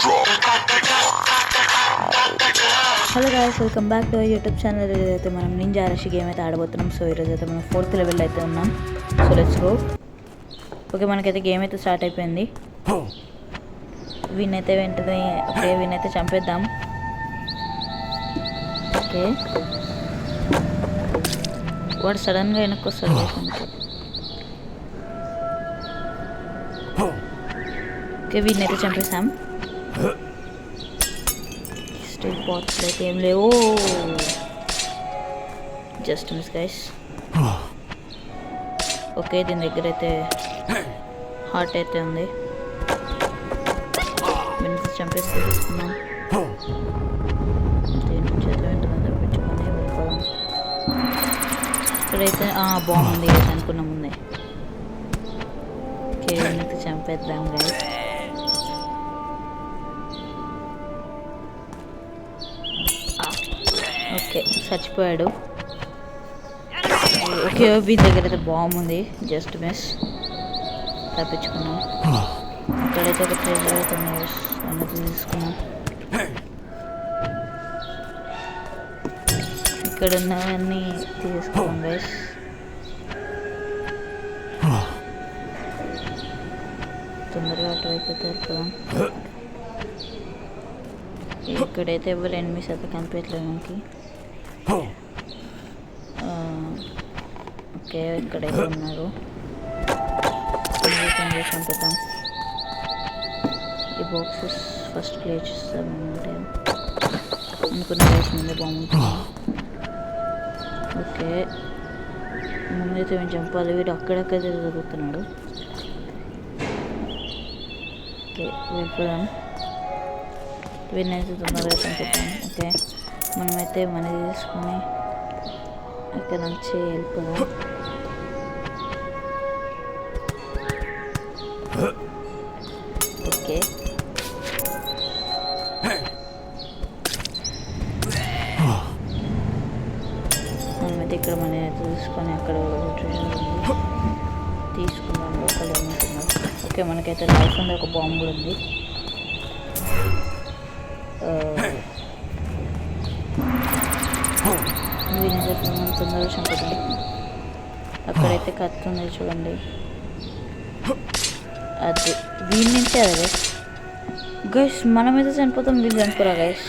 Hello guys, welcome back to YouTube channel. అయితే మనం ninja rush game అయితే ఆడబోతున్నాం. So ఈరోజు అయితే మనం 4th లెవెల్ అయితే ఉన్నాం. So let's go. ఓకే, మనకైతే గేమ్ అయితే స్టార్ట్ అయిపోయింది. వీనైతే వెంటనే వీనైతే చంపేద్దాం. ఓకే, వాడు సడన్గా వెనక్కి వస్తాడు. ఓకే, వీడినైతే చంపేసాం. స్టిల్ బాట్స్ అయితే ఏం లేవు. Just miss guys. ఓకే, దీని దగ్గర అయితే హార్ట్ అయితే ఉంది. దీన్ని చంపేసి తీసుకున్నాం. దీని నుంచి అయితే వెంటనే తప్పించుకొని వెళ్ళిపోదాం. ఇక్కడైతే బాగుంది అనుకున్న ముందే. ఓకే, దీనికి చంపేద్దాం గైస్. ఓకే, చచ్చిపోయాడు. ఓకే, వీడి దగ్గర అయితే బాగుంది. జస్ట్ మిస్, తప్పించుకున్నాం. ఇక్కడైతే ఒక ట్రైలర్ అయితే అన్నది తీసుకున్నాం. ఇక్కడ ఉన్నవన్నీ తీసుకున్నాం గైస్. తొందరగా అటువైపు అయితే వెళ్తాం. ఇక్కడైతే ఎవరు ఎనిమిస్ అయితే కనిపించలేదు మనకి. ఓకే, ఇక్కడైతే ఉన్నారు. చంపుతాం. ఈ బాక్సెస్ ఫస్ట్ క్లియర్ చేస్తాం అనుకున్న వయసు ముందే బాగుంటుంది. ఓకే, ముందైతే మేము చంపాలి. వీడు అక్కడక్కడే జరుగుతున్నాడు. ఓకే, వెళ్ళిపోదాం. వీడినైతే తొందరగా చంపుతాం. ఓకే, మనమైతే మనీ తీసుకొని ఇక్కడ నుంచి వెళ్ళిపోదాం. ఓకే, మనమైతే ఇక్కడ మనీ అయితే తీసుకొని అక్కడ తీసుకున్నాం. లోపల ఏమంటున్నాం. ఓకే, మనకైతే లైఫ్ ఉంది. ఒక బాంబు కూడా ఉంది. వీడిని తొందరగా చంపుతాం. అక్కడైతే కత్తి ఉంది చూడండి. అది వీడి నుంచే అదే గైస్. మనమైతే చనిపోతాం, వీళ్ళు చనిపోరా గైస్.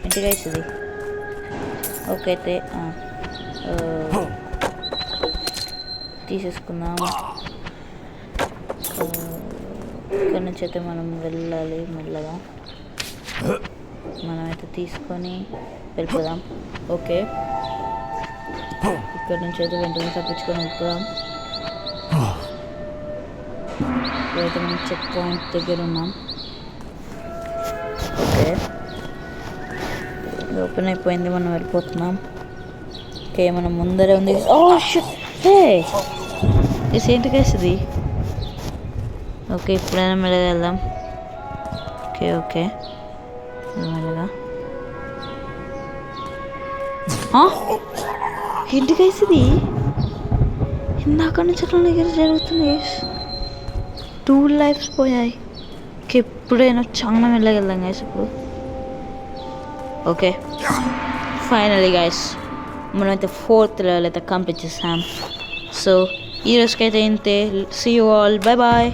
ఏంటి గైస్ ఇది? ఓకే, అయితే తీసేసుకుందాం. ఇక్కడ నుంచి అయితే మనం వెళ్ళాలి మెల్లగా. మనమైతే తీసుకొని వెళ్ళిపోదాం. ఓకే, ఇక్కడ నుంచి అయితే వెంటనే తప్పించుకొని వెళ్ళిపోదాం. ఇప్పుడైతే మనం చెక్ పాయింట్ దగ్గర ఉన్నాం. ఓకే, ఓపెన్ అయిపోయింది. మనం వెళ్ళిపోతున్నాం. ఓకే, మనం ముందరే ఉంది. ఏంటి కేసు ఇది? ఓకే, ఇప్పుడైనా మెల్లగా వెళ్దాం. ఓకే ఓకే, మెల్లగా. ఏంటి గైస్ ఇది? ఇందాక నుంచి అట్లా దగ్గర జరుగుతుంది గైస్. 2 lives పోయాయి. ఎప్పుడైనా చాలా మెల్లగా వెళ్దాం గైస్ ఇప్పుడు. ఓకే, ఫైనలీ గైస్ మనమైతే 4th లెవెల్ అయితే కంప్లీట్ చేసాం. సో ఈ రోజుకైతే ఇంతే. See you all, bye bye.